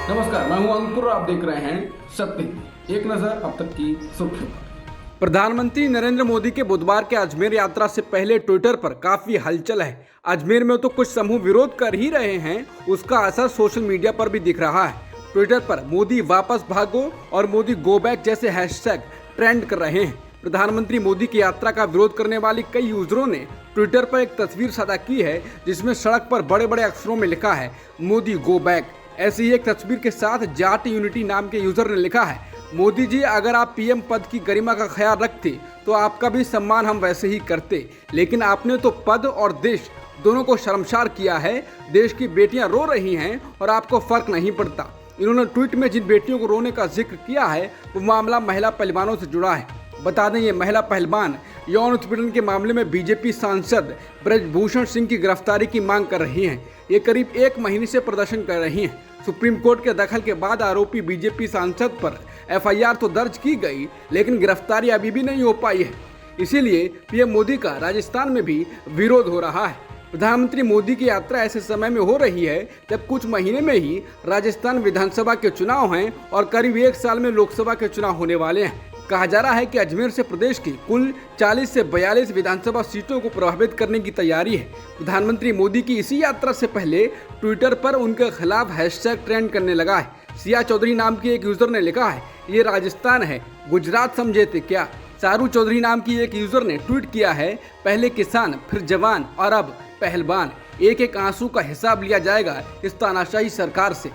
नमस्कार, मैं हूं अंकुर। आप देख रहे हैं सत्य। एक नजर अब तक की सुर्खियों पर। प्रधानमंत्री नरेंद्र मोदी के बुधवार के अजमेर यात्रा से पहले ट्विटर पर काफी हलचल है। अजमेर में तो कुछ समूह विरोध कर ही रहे हैं, उसका असर सोशल मीडिया पर भी दिख रहा है। ट्विटर पर मोदी वापस भागो और मोदी गो बैक जैसे हैशटैग ट्रेंड कर रहे हैं। प्रधानमंत्री मोदी की यात्रा का विरोध करने वाले कई यूजरों ने ट्विटर पर एक तस्वीर साझा की है जिसमें सड़क पर बड़े बड़े अक्षरों में लिखा है मोदी गो बैक। ऐसी ही एक तस्वीर के साथ जाट यूनिटी नाम के यूजर ने लिखा है, मोदी जी अगर आप पीएम पद की गरिमा का ख्याल रखते तो आपका भी सम्मान हम वैसे ही करते, लेकिन आपने तो पद और देश दोनों को शर्मसार किया है। देश की बेटियां रो रही हैं और आपको फर्क नहीं पड़ता। इन्होंने ट्वीट में जिन बेटियों को रोने का जिक्र किया है वो मामला महिला पहलवानों से जुड़ा है। बता दें, ये महिला पहलवान यौन उत्पीड़न के मामले में बीजेपी सांसद ब्रजभूषण सिंह की गिरफ्तारी की मांग कर रही हैं। ये करीब एक महीने से प्रदर्शन कर रही हैं। सुप्रीम कोर्ट के दखल के बाद आरोपी बीजेपी सांसद पर एफआईआर तो दर्ज की गई, लेकिन गिरफ्तारी अभी भी नहीं हो पाई है। इसीलिए पीएम मोदी का राजस्थान में भी विरोध हो रहा है। प्रधानमंत्री मोदी की यात्रा ऐसे समय में हो रही है जब कुछ महीने में ही राजस्थान विधानसभा के चुनाव हैं और करीब एक साल में लोकसभा के चुनाव होने वाले हैं। कहा जा रहा है कि अजमेर से प्रदेश की कुल 40 से 42 विधानसभा सीटों को प्रभावित करने की तैयारी है। प्रधानमंत्री मोदी की इसी यात्रा से पहले ट्विटर पर उनके खिलाफ हैशटैग ट्रेंड करने लगा है। सिया चौधरी नाम की एक यूजर ने लिखा है, ये राजस्थान है, गुजरात समझे थे क्या। सारू चौधरी नाम की एक यूजर ने ट्वीट किया है, पहले किसान फिर जवान और अब पहलवान, एक एक आंसू का हिसाब लिया जाएगा इस तानाशाही सरकार से।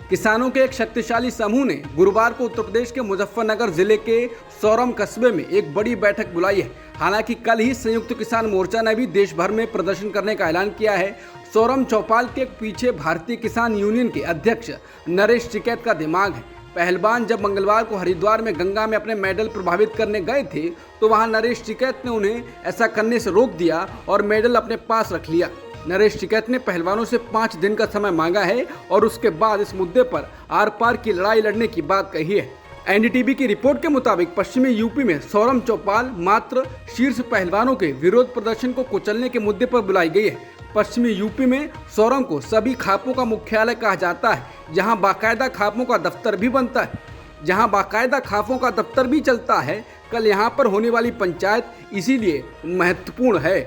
किसानों के एक शक्तिशाली समूह ने गुरुवार को उत्तर प्रदेश के मुजफ्फरनगर जिले के सोरम कस्बे में एक बड़ी बैठक बुलाई है। हालांकि कल ही संयुक्त किसान मोर्चा ने भी देश भर में प्रदर्शन करने का ऐलान किया है। सोरम चौपाल के पीछे भारतीय किसान यूनियन के अध्यक्ष नरेश टिकैत का दिमाग है। पहलवान जब मंगलवार को हरिद्वार में गंगा में अपने मेडल प्रभावित करने गए थे तो वहां नरेश टिकैत ने उन्हें ऐसा करने से रोक दिया और मेडल अपने पास रख लिया। नरेश टिकैत ने पहलवानों से 5 दिन का समय मांगा है और उसके बाद इस मुद्दे पर आर पार की लड़ाई लड़ने की बात कही है। एनडीटीवी की रिपोर्ट के मुताबिक पश्चिमी यूपी में सोरम चौपाल मात्र शीर्ष पहलवानों के विरोध प्रदर्शन को कुचलने के मुद्दे पर बुलाई गई है। पश्चिमी यूपी में सोरम को सभी खापों का मुख्यालय कहा जाता है, जहां बाकायदा खापों का दफ्तर भी बनता है, जहां बाकायदा खापों का दफ्तर भी चलता है। कल यहां पर होने वाली पंचायत इसीलिए महत्वपूर्ण है।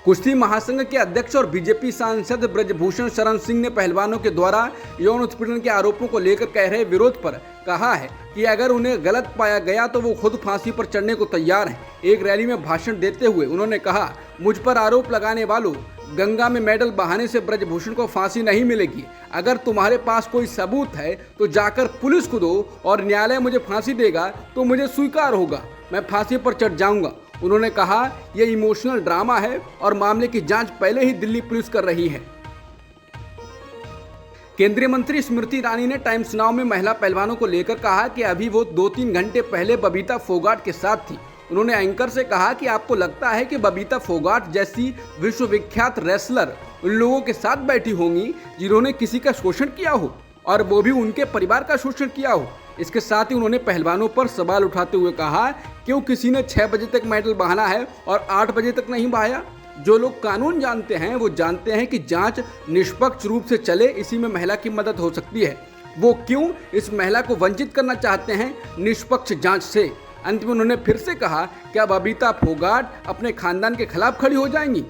कुश्ती महासंघ के अध्यक्ष और बीजेपी सांसद ब्रजभूषण शरण सिंह ने पहलवानों के द्वारा यौन उत्पीड़न के आरोपों को लेकर कह रहे विरोध पर कहा है कि अगर उन्हें गलत पाया गया तो वो खुद फांसी पर चढ़ने को तैयार हैं। एक रैली में भाषण देते हुए उन्होंने कहा, मुझ पर आरोप लगाने वालों, गंगा में मेडल बहाने से ब्रजभूषण को फांसी नहीं मिलेगी। अगर तुम्हारे पास कोई सबूत है तो जाकर पुलिस को दो और न्यायालय मुझे फांसी देगा तो मुझे स्वीकार होगा, मैं फांसी पर चढ़ जाऊंगा। उन्होंने कहा, यह इमोशनल ड्रामा है और मामले की जांच पहले ही दिल्ली पुलिस कर रही है। केंद्रीय मंत्री स्मृति ईरानी ने टाइम्स नाउ में महिला पहलवानों को लेकर कहा कि अभी वो 2-3 घंटे पहले बबीता फोगाट के साथ थी। उन्होंने एंकर से कहा कि आपको लगता है कि बबीता फोगाट जैसी विश्वविख्यात रेसलर उन लोगों के साथ बैठी होंगी जिन्होंने किसी का शोषण किया हो और वो भी उनके परिवार का शोषण किया हो। इसके साथ ही उन्होंने पहलवानों पर सवाल उठाते हुए कहा, क्यों किसी ने 6 बजे तक मेडल बहाना है और 8 बजे तक नहीं बहाया। जो लोग कानून जानते हैं वो जानते हैं कि जांच निष्पक्ष रूप से चले, इसी में महिला की मदद हो सकती है। वो क्यों इस महिला को वंचित करना चाहते हैं निष्पक्ष जांच से। अंत में उन्होंने फिर से कहा, क्या बबीता फोगाट अपने खानदान के खिलाफ खड़ी हो जाएंगी।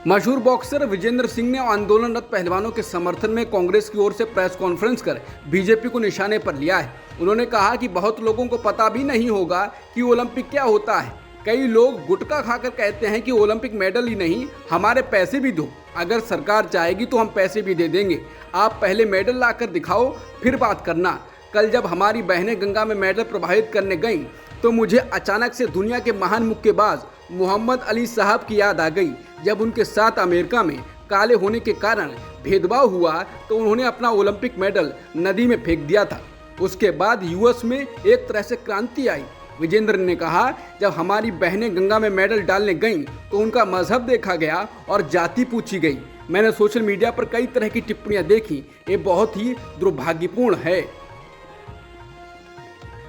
मशहूर बॉक्सर विजेंद्र सिंह ने आंदोलनरत पहलवानों के समर्थन में कांग्रेस की ओर से प्रेस कॉन्फ्रेंस कर बीजेपी को निशाने पर लिया है। उन्होंने कहा कि बहुत लोगों को पता भी नहीं होगा कि ओलंपिक क्या होता है। कई लोग गुटखा खाकर कहते हैं कि ओलंपिक मेडल ही नहीं, हमारे पैसे भी दो, अगर सरकार चाहेगी तो हम पैसे भी दे देंगे। आप पहले मेडल लाकर दिखाओ फिर बात करना। कल जब हमारी बहनें गंगा में मेडल प्रभावित करने गईं तो मुझे अचानक से दुनिया के महान मुक्केबाज मोहम्मद अली साहब की याद आ गई। जब उनके साथ अमेरिका में काले होने के कारण भेदभाव हुआ तो उन्होंने अपना ओलंपिक मेडल नदी में फेंक दिया था। उसके बाद यूएस में एक तरह से क्रांति आई। विजेंद्र ने कहा, जब हमारी बहनें गंगा में मेडल डालने गईं तो उनका मजहब देखा गया और जाति पूछी गई। मैंने सोशल मीडिया पर कई तरह की टिप्पणियां देखी, ये बहुत ही दुर्भाग्यपूर्ण है।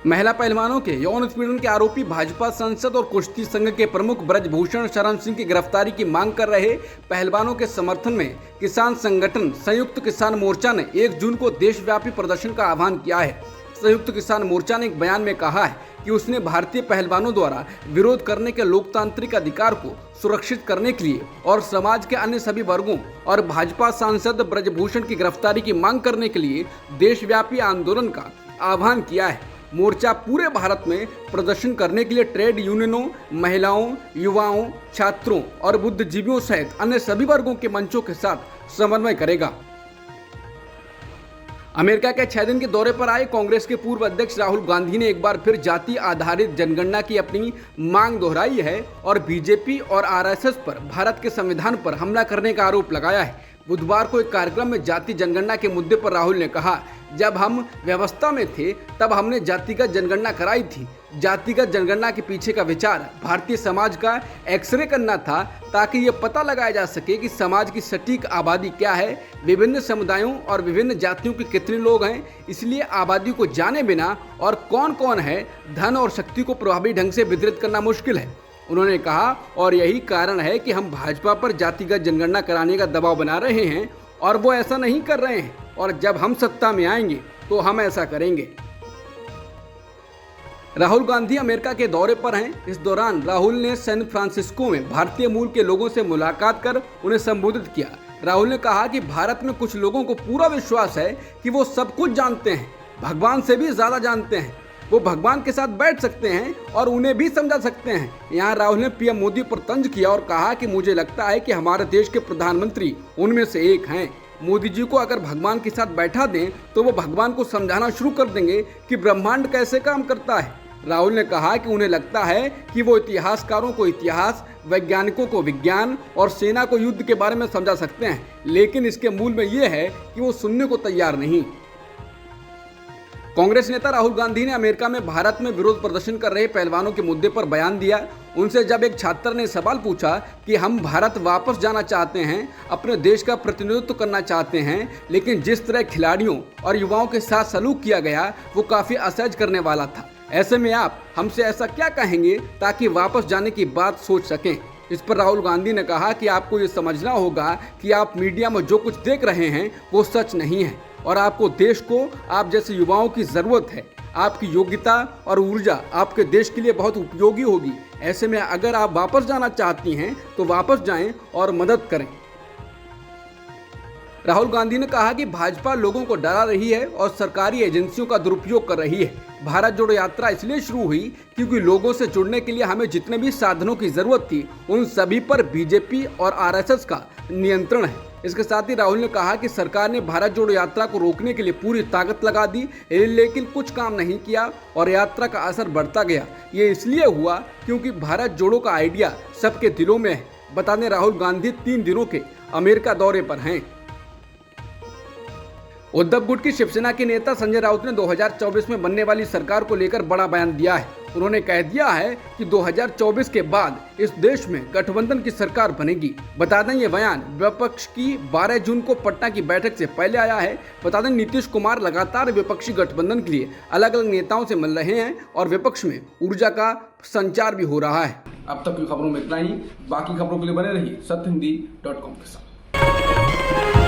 महिला पहलवानों के यौन उत्पीड़न के आरोपी भाजपा सांसद और कुश्ती संघ के प्रमुख ब्रजभूषण शरण सिंह की गिरफ्तारी की मांग कर रहे पहलवानों के समर्थन में किसान संगठन संयुक्त किसान मोर्चा ने 1 जून को देशव्यापी प्रदर्शन का आह्वान किया है। संयुक्त किसान मोर्चा ने एक बयान में कहा है कि उसने भारतीय पहलवानों द्वारा विरोध करने के लोकतांत्रिक अधिकार को सुरक्षित करने के लिए और समाज के अन्य सभी वर्गों और भाजपा सांसद ब्रजभूषण की गिरफ्तारी की मांग करने के लिए देशव्यापी आंदोलन का आह्वान किया है। मोर्चा पूरे भारत में प्रदर्शन करने के लिए ट्रेड यूनियनों, महिलाओं, युवाओं, छात्रों और बुद्धिजीवियों सहित अन्य सभी वर्गों के मंचों के साथ समन्वय करेगा। अमेरिका के 6 दिन के दौरे पर आए कांग्रेस के पूर्व अध्यक्ष राहुल गांधी ने एक बार फिर जाति आधारित जनगणना की अपनी मांग दोहराई है और बीजेपी और आरएसएस पर भारत के संविधान पर हमला करने का आरोप लगाया है। बुधवार को एक कार्यक्रम में जाति जनगणना के मुद्दे पर राहुल ने कहा, जब हम व्यवस्था में थे तब हमने जातिगत जनगणना कराई थी। जातिगत जनगणना के पीछे का विचार भारतीय समाज का एक्सरे करना था ताकि ये पता लगाया जा सके कि समाज की सटीक आबादी क्या है, विभिन्न समुदायों और विभिन्न जातियों के कितने लोग हैं। इसलिए आबादी को जाने बिना और कौन कौन है, धन और शक्ति को प्रभावी ढंग से वितरित करना मुश्किल है। उन्होंने कहा, और यही कारण है कि हम भाजपा पर जातिगत जनगणना कराने का दबाव बना रहे हैं और वो ऐसा नहीं कर रहे हैं, और जब हम सत्ता में आएंगे तो हम ऐसा करेंगे। राहुल गांधी अमेरिका के दौरे पर हैं। इस दौरान राहुल ने सैन फ्रांसिस्को में भारतीय मूल के लोगों से मुलाकात कर उन्हें संबोधित किया। राहुल ने कहा कि भारत में कुछ लोगों को पूरा विश्वास है कि वो सब कुछ जानते हैं, भगवान से भी ज्यादा जानते हैं। वो भगवान के साथ बैठ सकते हैं और उन्हें भी समझा सकते हैं। यहाँ राहुल ने पीएम मोदी पर तंज किया और कहा कि मुझे लगता है कि हमारे देश के प्रधानमंत्री उनमें से एक हैं। मोदी जी को अगर भगवान के साथ बैठा दें तो वो भगवान को समझाना शुरू कर देंगे कि ब्रह्मांड कैसे काम करता है। राहुल ने कहा कि उन्हें लगता है कि वो इतिहासकारों को इतिहास, वैज्ञानिकों को विज्ञान और सेना को युद्ध के बारे में समझा सकते हैं, लेकिन इसके मूल में ये है कि वो सुनने को तैयार नहीं। कांग्रेस नेता राहुल गांधी ने अमेरिका में भारत में विरोध प्रदर्शन कर रहे पहलवानों के मुद्दे पर बयान दिया। उनसे जब एक छात्र ने सवाल पूछा कि हम भारत वापस जाना चाहते हैं, अपने देश का प्रतिनिधित्व करना चाहते हैं, लेकिन जिस तरह खिलाड़ियों और युवाओं के साथ सलूक किया गया वो काफ़ी असहज करने वाला था। ऐसे में आप हमसे ऐसा क्या कहेंगे ताकि वापस जाने की बात सोच सकें। इस पर राहुल गांधी ने कहा कि आपको ये समझना होगा कि आप मीडिया में जो कुछ देख रहे हैं वो सच नहीं है और आपको देश को आप जैसे युवाओं की ज़रूरत है। आपकी योग्यता और ऊर्जा आपके देश के लिए बहुत उपयोगी होगी। ऐसे में अगर आप वापस जाना चाहती हैं तो वापस जाएं और मदद करें। राहुल गांधी ने कहा कि भाजपा लोगों को डरा रही है और सरकारी एजेंसियों का दुरुपयोग कर रही है। भारत जोड़ो यात्रा इसलिए शुरू हुई क्योंकि लोगों से जुड़ने के लिए हमें जितने भी साधनों की जरूरत थी उन सभी पर बीजेपी और आरएसएस का नियंत्रण है। इसके साथ ही राहुल ने कहा कि सरकार ने भारत जोड़ो यात्रा को रोकने के लिए पूरी ताकत लगा दी, लेकिन कुछ काम नहीं किया और यात्रा का असर बढ़ता गया। ये इसलिए हुआ क्योंकि भारत जोड़ो का आइडिया सबके दिलों में है। बता दें, राहुल गांधी 3 दिनों के अमेरिका दौरे पर हैं। उद्धव गुट की शिवसेना के नेता संजय राउत ने 2024 में बनने वाली सरकार को लेकर बड़ा बयान दिया है। उन्होंने कह दिया है कि 2024 के बाद इस देश में गठबंधन की सरकार बनेगी। बता दें, ये बयान विपक्ष की 12 जून को पटना की बैठक से पहले आया है। बता दें, नीतीश कुमार लगातार विपक्षी गठबंधन के लिए अलग अलग नेताओं से मिल रहे हैं और विपक्ष में ऊर्जा का संचार भी हो रहा है। अब तक की खबरों में इतना ही। बाकी खबरों के लिए बने रहिए सत्यहिंदी.com के साथ।